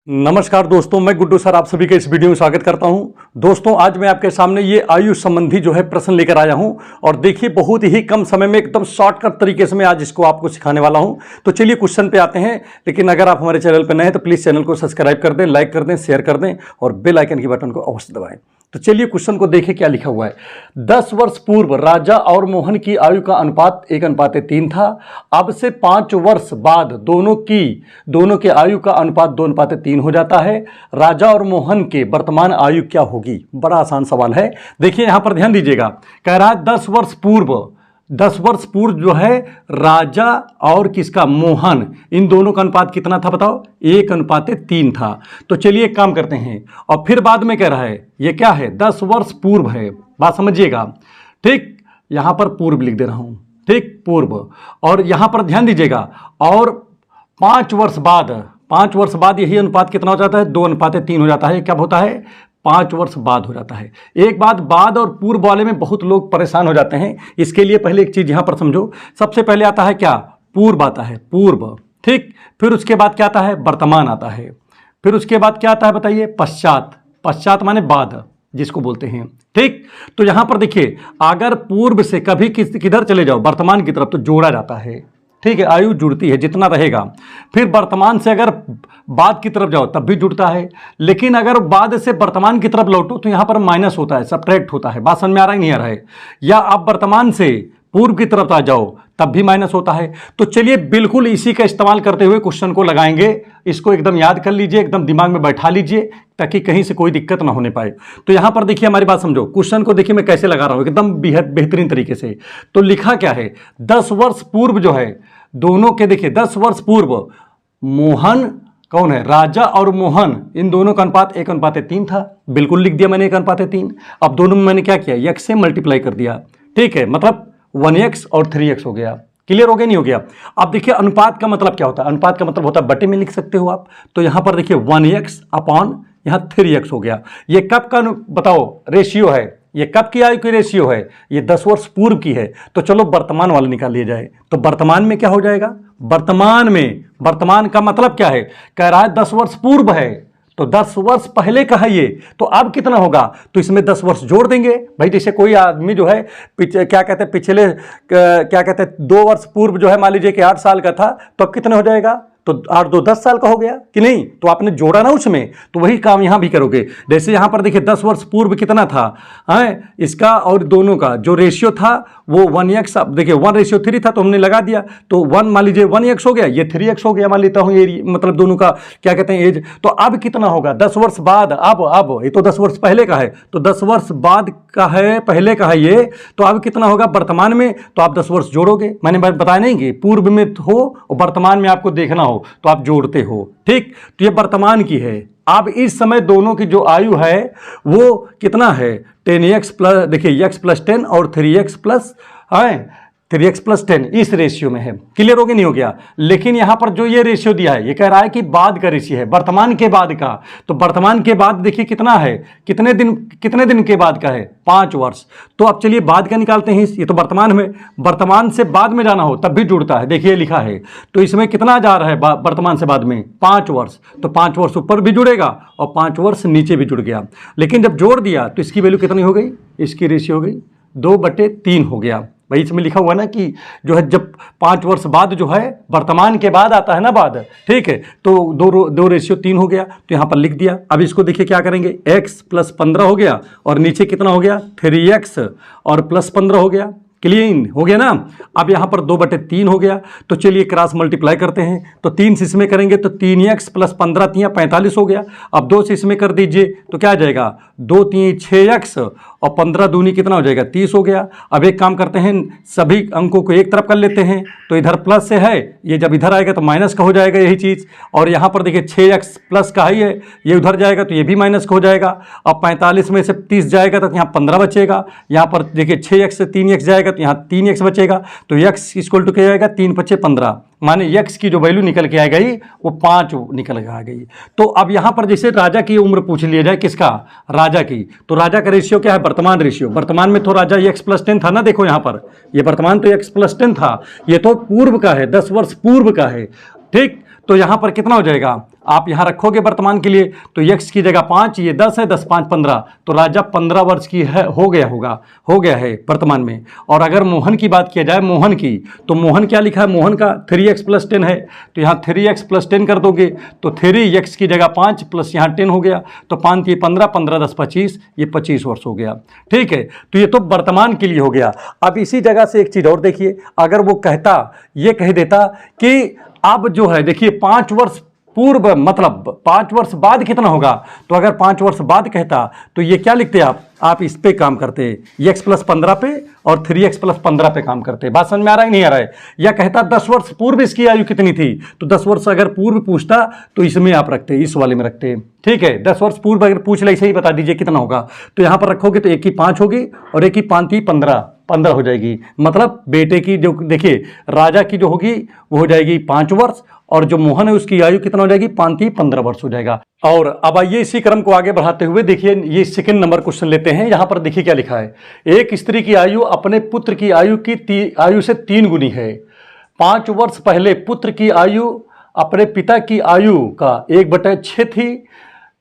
नमस्कार दोस्तों, मैं गुड्डू सर आप सभी का इस वीडियो में स्वागत करता हूं। दोस्तों आज मैं आपके सामने ये आयु संबंधी जो है प्रश्न लेकर आया हूं और देखिए बहुत ही कम समय में एकदम शॉर्टकट तरीके से मैं आज इसको आपको सिखाने वाला हूं। तो चलिए क्वेश्चन पे आते हैं, लेकिन अगर आप हमारे चैनल पर नए हैं तो प्लीज़ चैनल को सब्सक्राइब कर दें, लाइक कर दें, शेयर कर दें और बेल आइकन की बटन को अवश्य दबाएं। तो चलिए क्वेश्चन को देखें क्या लिखा हुआ है। 10 वर्ष पूर्व राजा और मोहन की आयु का अनुपात 1:3 था। अब से 5 वर्ष बाद दोनों के आयु का अनुपात 2:3 हो जाता है। राजा और मोहन के वर्तमान आयु क्या होगी? बड़ा आसान सवाल है। देखिए यहां पर ध्यान दीजिएगा, कह रहा है 10 वर्ष पूर्व जो है राजा और किसका, मोहन, इन दोनों का अनुपात कितना था बताओ? 1:3 था। तो चलिए एक काम करते हैं, और फिर बाद में कह रहा है ये क्या है, 10 वर्ष पूर्व है, बात समझिएगा, ठीक। यहां पर पूर्व लिख दे रहा हूं, ठीक, पूर्व। और यहां पर ध्यान दीजिएगा, और 5 वर्ष बाद यही अनुपात कितना हो जाता है? 2:3 हो जाता है। कब होता है? 5 वर्ष बाद हो जाता है। एक बात, बाद और पूर्व वाले में बहुत लोग परेशान हो जाते हैं। इसके लिए पहले एक चीज यहां पर समझो। सबसे पहले आता है क्या? पूर्व आता है, पूर्व, ठीक। फिर उसके बाद क्या आता है? वर्तमान आता है। फिर उसके बाद क्या आता है बताइए? पश्चात माने बाद जिसको बोलते हैं, ठीक। तो यहां पर देखिए, अगर पूर्व से कभी किधर चले जाओ, वर्तमान की तरफ, तो जोड़ा जाता है, ठीक है, आयु जुड़ती है जितना रहेगा। फिर वर्तमान से अगर बाद की तरफ जाओ तब भी जुड़ता है, लेकिन अगर बाद से वर्तमान की तरफ लौटो तो यहां पर माइनस होता है, सब्ट्रैक्ट होता है। बात समझ में आ रहा है नहीं आ रहा है? या आप वर्तमान से पूर्व की तरफ आ जाओ तब भी माइनस होता है। तो चलिए बिल्कुल इसी का इस्तेमाल करते हुए क्वेश्चन को लगाएंगे। इसको एकदम याद कर लीजिए, एकदम दिमाग में बैठा लीजिए, ताकि कहीं से कोई दिक्कत ना होने पाए। तो यहां पर देखिए, हमारी बात समझो, क्वेश्चन को देखिए मैं कैसे लगा रहा हूं, एकदम बेहतरीन तरीके से। तो लिखा क्या है? 10 वर्ष पूर्व जो है दोनों के, देखिए 10 वर्ष पूर्व मोहन कौन है? राजा और मोहन, इन दोनों का अनुपात 1:3 था। बिल्कुल लिख दिया मैंने 1:3। अब दोनों में मैंने क्या किया? x से मल्टीप्लाई कर दिया, ठीक है, मतलब 1x और 3x हो गया। क्लियर हो गया नहीं हो गया? अब देखिए अनुपात का मतलब क्या होता है? अनुपात का मतलब होता है, बटे में लिख सकते हो आप। तो यहां पर देखिए 1x अपॉन यहां 3x हो गया। ये कब का बताओ रेशियो है? ये कब की आयु की रेशियो है? ये 10 वर्ष पूर्व की है। तो चलो वर्तमान वाला निकाल लिया जाए। तो वर्तमान में क्या हो जाएगा? वर्तमान का मतलब क्या है? कह रहा है 10 वर्ष पूर्व है, तो 10 वर्ष पहले का है ये। तो अब कितना होगा? तो इसमें 10 वर्ष जोड़ देंगे भाई। जैसे कोई आदमी जो है क्या कहते हैं, पिछले क्या कहते हैं 2 वर्ष पूर्व जो है, मान लीजिए कि 8 साल का था, तो अब कितना हो जाएगा? तो 8 2 10 साल का हो गया कि नहीं? तो आपने जोड़ा ना उसमें, तो वही काम यहां भी करोगे। जैसे यहां पर देखिए 10 वर्ष पूर्व कितना था है, इसका और दोनों का जो रेशियो था वो 1x। अब देखिए 1:3 था तो हमने लगा दिया, तो 1 मान लीजिए 1x हो गया, ये 3x हो गया मान लेता हूं, ये मतलब दोनों का क्या कहते हैं एज। तो अब कितना होगा? 10 वर्ष बाद। अब ये तो 10 वर्ष पहले का है, तो 10 वर्ष बाद का है, पहले का है ये। तो अब कितना होगा वर्तमान में? तो आप 10 वर्ष जोड़ोगे। मैंने बताया नहीं कि पूर्व में हो और वर्तमान में आपको देखना हो तो आप जोड़ते हो, ठीक। तो ये वर्तमान की है। अब इस समय दोनों की जो आयु है वो कितना है? 10x प्लस, देखिए x + 10 और 3x प्लस 10 इस रेशियो में है। क्लियर हो गया नहीं हो गया? लेकिन यहां पर जो ये रेशियो दिया है, ये कह रहा है कि बाद का रेशियो है, वर्तमान के बाद का। तो वर्तमान के बाद देखिए कितना है, कितने दिन के बाद का है? 5 वर्ष। तो अब चलिए बाद का निकालते हैं। ये तो वर्तमान में, वर्तमान से बाद में जाना हो तब भी जुड़ता है, देखिए लिखा है। तो इसमें कितना जा रहा है वर्तमान से बाद में? 5 वर्ष। तो 5 वर्ष ऊपर भी जुड़ेगा और 5 वर्ष नीचे भी जुड़ गया। लेकिन जब जोड़ दिया तो इसकी वैल्यू कितनी हो गई? इसकी रेशियो हो गई 2/3 हो गया। भाई इसमें लिखा हुआ ना कि जो है जब 5 वर्ष बाद जो है, वर्तमान के बाद आता है ना बाद, ठीक है, तो 2:3 हो गया। तो यहां पर लिख दिया। अब इसको देखिए क्या करेंगे, x + 15 हो गया और नीचे कितना हो गया? 3x और प्लस 15 हो गया। क्लीन हो गया ना? अब यहां पर 2/3 हो गया। तो चलिए क्रॉस मल्टीप्लाई करते हैं। तो 3 से इसमें करेंगे तो 3x + 15 3 45 हो गया। अब 2 से इसमें कर दीजिए तो क्या आ जाएगा? 2 3 6x और 15 दूनी कितना हो जाएगा? 30 हो गया। अब एक काम करते हैं, सभी अंकों को एक तरफ कर लेते हैं। तो इधर प्लस से है, ये जब इधर आएगा तो माइनस का हो जाएगा यही चीज़। और यहाँ पर देखिए 6x प्लस का ही है, ये उधर जाएगा तो ये भी माइनस का हो जाएगा। अब 45 में से 30 जाएगा तो यहाँ 15 बचेगा। यहाँ पर देखिए 6x से 3x जाएगा तो यहाँ 3x बचेगा। तो x = क्या जाएगा? 3 × 5 = 15, माने x की जो वैल्यू निकल के आ गई वो 5 निकल के आ गई। तो अब यहाँ पर जैसे राजा की उम्र पूछ लिया जाए, किसका? राजा की। तो राजा का रेशियो क्या है? वर्तमान रेशियो। वर्तमान में तो राजा x + 10 था ना, देखो यहाँ पर ये वर्तमान तो x + 10 था, ये तो पूर्व का है, 10 वर्ष पूर्व का है, ठीक। तो यहां पर कितना हो जाएगा? आप यहाँ रखोगे वर्तमान के लिए तो x की जगह 5, ये 10 है, 10 5 15, तो राजा 15 वर्ष की है, हो गया है वर्तमान में। और अगर मोहन की बात किया जाए, मोहन की, तो मोहन क्या लिखा है, मोहन का 3x + 10 है, तो यहाँ 3x + 10 कर दोगे तो 3x की जगह 5 प्लस यहाँ 10 हो गया, तो 5 ये 15, 15 10 25, ये 25 वर्ष हो गया। ठीक है, तो ये तो वर्तमान के लिए हो गया। अब इसी जगह से एक चीज़ और देखिए, अगर वो कहता, ये कह देता कि अब जो है देखिए 5 वर्ष पूर्व मतलब 5 वर्ष बाद कितना होगा, तो अगर 5 वर्ष बाद कहता तो ये क्या लिखते आप इस पे काम करते, x + 15 पे और 3x + 15 पे काम करते। बात समझ में आ रहा है नहीं आ रहा है? या कहता 10 वर्ष पूर्व इसकी आयु कितनी थी, तो 10 वर्ष अगर पूर्व पूछता तो इसमें आप रखते, इस वाले में रखते। ठीक है, 10 वर्ष पूर्व अगर पूछ ले, सही बता दीजिए कितना होगा, तो यहाँ पर रखोगे तो 1 की 5 होगी और 1 की 5 थी 15 हो जाएगी। मतलब बेटे की जो देखिए राजा की जो होगी वो हो जाएगी 5 वर्ष, और जो मोहन है उसकी आयु कितना हो जाएगी, 5 थी 15 वर्ष हो जाएगा। और अब आइए इसी क्रम को आगे बढ़ाते हुए देखिए ये सेकंड नंबर क्वेश्चन लेते हैं। यहाँ पर देखिए क्या लिखा है, एक स्त्री की आयु अपने पुत्र की आयु से 3 गुनी है। 5 वर्ष पहले पुत्र की आयु अपने पिता की आयु का 1/6 थी।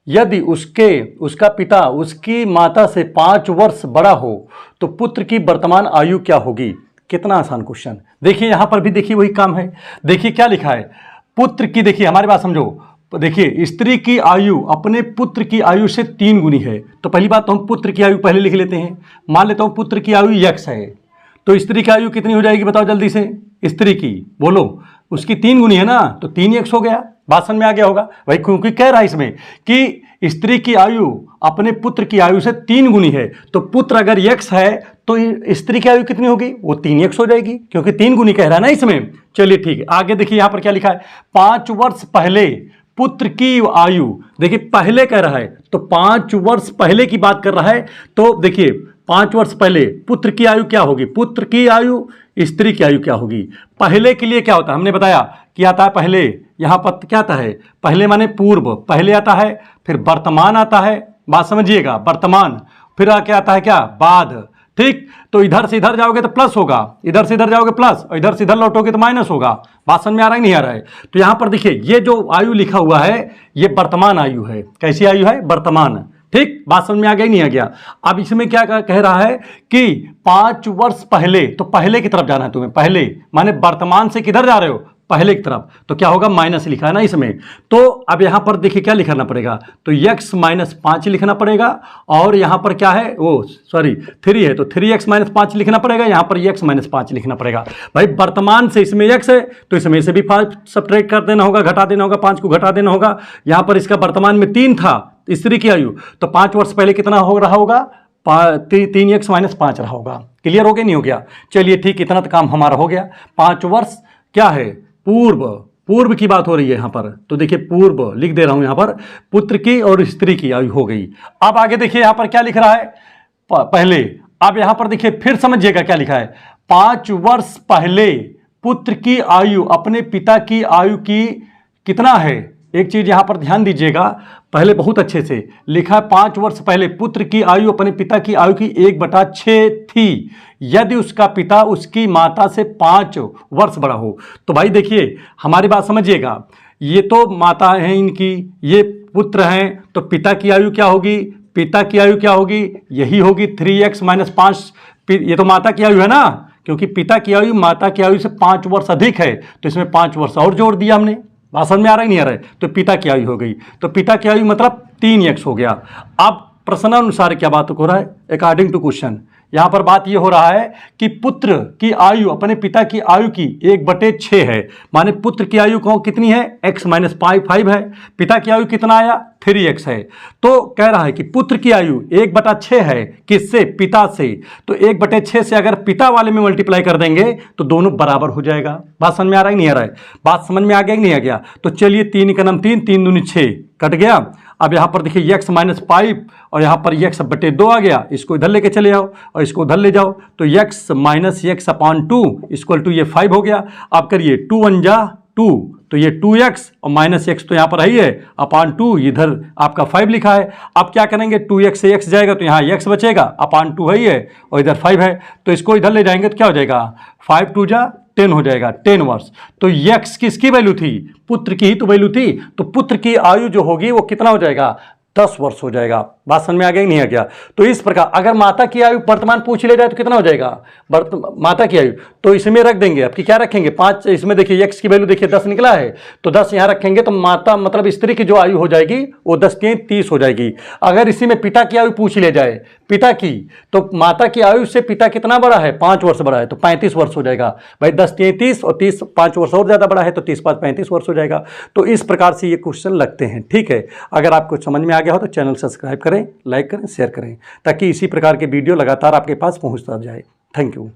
यदि उसका पिता उसकी माता से 5 वर्ष बड़ा हो तो पुत्र की वर्तमान आयु क्या होगी। कितना आसान क्वेश्चन। देखिए यहाँ पर भी देखिए वही काम है। देखिए क्या लिखा है, पुत्र की, देखिए हमारी बात समझो, देखिए स्त्री की आयु अपने पुत्र की आयु से 3 गुनी है। तो पहली बात तो हम पुत्र की आयु पहले लिख लेते हैं। मान लेता हूँ पुत्र की आयु x है, तो स्त्री की आयु कितनी हो जाएगी बताओ जल्दी से, स्त्री की बोलो, उसकी 3 गुनी है ना, तो 3x हो गया। बात समझ में आ गया होगा भाई, क्योंकि कह रहा है इसमें कि स्त्री की आयु अपने पुत्र की आयु से 3 गुनी है, तो पुत्र अगर x है तो स्त्री की आयु कितनी होगी, वो 3x हो जाएगी, क्योंकि 3 गुनी कह रहा है ना इसमें। चलिए ठीक है, आगे देखिए यहाँ पर क्या लिखा है, 5 वर्ष पहले पुत्र की आयु, देखिए पहले कह रहा है तो 5 वर्ष पहले की बात कर रहा है। तो देखिए 5 वर्ष पहले पुत्र की आयु क्या होगी, पुत्र की आयु स्त्री की आयु क्या होगी। पहले के लिए क्या होता है, हमने बताया कि आता है पहले, यहाँ पर क्या आता है, पहले माने पूर्व, पहले आता है, फिर वर्तमान आता है, बात समझिएगा, वर्तमान, फिर आके आता है क्या, बाद। ठीक, तो इधर से इधर जाओगे तो प्लस होगा, इधर से इधर जाओगे प्लस, और इधर से इधर लौटोगे तो माइनस होगा। बात समझ में आ रहा है नहीं आ रहा है? तो यहाँ पर देखिए ये जो आयु लिखा हुआ है ये वर्तमान आयु है। कैसी आयु है, वर्तमान। ठीक, बात समझ में आ गया नहीं आ गया? अब इसमें क्या कह रहा है कि 5 वर्ष पहले, तो पहले की तरफ जाना है तुम्हें, पहले माने वर्तमान से किधर जा रहे हो, पहले की तरफ, तो क्या होगा, माइनस लिखा है ना इसमें। तो अब यहां पर देखिए क्या लिखना पड़ेगा, तो x - 5 लिखना पड़ेगा, और यहां पर क्या है, वो सॉरी 3 है तो 3x - 5 लिखना पड़ेगा, यहां पर x - 5 लिखना पड़ेगा। भाई वर्तमान से इसमें x है तो इसमें से भी 5 सब्ट्रैक्ट कर देना होगा, घटा देना होगा, 5 को घटा देना होगा। यहां पर इसका वर्तमान में 3 था स्त्री की आयु, तो 5 वर्ष पहले कितना हो रहा होगा, 3x - 5 रहा होगा। क्लियर हो गया नहीं हो गया? चलिए ठीक, इतना तो काम हमारा हो गया। 5 वर्ष क्या है, पूर्व की बात हो रही है यहाँ पर, तो देखिए पूर्व लिख दे रहा हूं यहाँ पर, पुत्र की और स्त्री की आयु हो गई। अब आगे देखिए यहाँ पर क्या लिख रहा है, पहले। अब यहाँ पर देखिए फिर समझिएगा क्या लिखा है, 5 वर्ष पहले पुत्र की आयु अपने पिता की आयु की कितना है। एक चीज यहां पर ध्यान दीजिएगा, पहले बहुत अच्छे से लिखा है, 5 वर्ष पहले पुत्र की आयु अपने पिता की आयु की 1/6 थी, यदि उसका पिता उसकी माता से 5 वर्ष बड़ा हो। तो भाई देखिए हमारी बात समझिएगा, ये तो माता है इनकी, ये पुत्र हैं, तो पिता की आयु क्या होगी, पिता की आयु क्या होगी, यही होगी 3x - 5। ये तो माता की आयु है ना, क्योंकि पिता की आयु माता की आयु से 5 वर्ष अधिक है, तो इसमें 5 वर्ष और जोड़ दिया हमने। बात समझ में आ रहा है नहीं आ रहा है? तो पिता की आयु हो गई, तो पिता की आयु मतलब 3x हो गया। अब प्रश्नानुसार क्या बात हो रहा है, अकॉर्डिंग टू क्वेश्चन, यहाँ पर बात ये हो रहा है कि पुत्र की आयु अपने पिता की आयु की 1/6 है, माने पुत्र की आयु को कितनी है, x - 5 है, पिता की आयु कितना आया, 3x है। तो कह रहा है कि पुत्र की आयु 1/6 है, किससे, पिता से। तो 1/6 से अगर पिता वाले में मल्टीप्लाई कर देंगे तो दोनों बराबर हो जाएगा। बात समझ में आ रहा है नहीं आ रहा है? बात समझ में आ गया कि नहीं आ गया? तो चलिए 3 का नाम 3, 3 दूनी 6 कट गया। अब यहाँ पर देखिए x - 5 और यहाँ पर x/2 आ गया, इसको इधर लेके चले आओ और इसको उधर ले जाओ, तो x - x/2 = ये 5 हो गया। अब करिए 2 × 1 = 2, तो ये 2x और -x तो यहाँ पर है ही है, अपान 2 इधर आपका 5 लिखा है। अब क्या करेंगे, 2x से x जाएगा तो यहाँ x बचेगा, अपान 2 है ही है और इधर 5 है, तो इसको इधर ले जाएंगे तो क्या हो जाएगा, 5 2 जा 10 हो जाएगा, 10 वर्ष। तो x किसकी वैल्यू थी, पुत्र की ही तो वैल्यू थी, तो पुत्र की आयु जो होगी वो कितना हो जाएगा, 10 वर्ष हो जाएगा। बात समझ में आ गया कि नहीं आ गया। तो इस प्रकार अगर माता की आयु वर्तमान पूछ ले जाए तो कितना हो जाएगा, माता की आयु, तो इसमें रख देंगे। अब क्या रखेंगे, 5, इसमें देखिए x की वैल्यू देखिए 10 निकला है, तो 10 यहां रखेंगे तो माता मतलब स्त्री की जो आयु हो जाएगी वो 10 3 30 हो जाएगी। अगर इसी में पिता की आयु पूछ ले जाए, पिता की, तो माता की आयु से पिता कितना बड़ा है, 5 वर्ष बड़ा है, तो 35 वर्ष हो जाएगा। भाई 10 3 30 और 30 5 वर्ष और ज्यादा बड़ा है तो 30 5 35 वर्ष हो जाएगा। तो इस प्रकार से ये क्वेश्चन लगते हैं। ठीक है, अगर आपको समझ में आ गया हो तो चैनल सब्सक्राइब करें, लाइक करें, शेयर करें, ताकि इसी प्रकार के वीडियो लगातार आपके पास पहुंचता जाए। Thank you.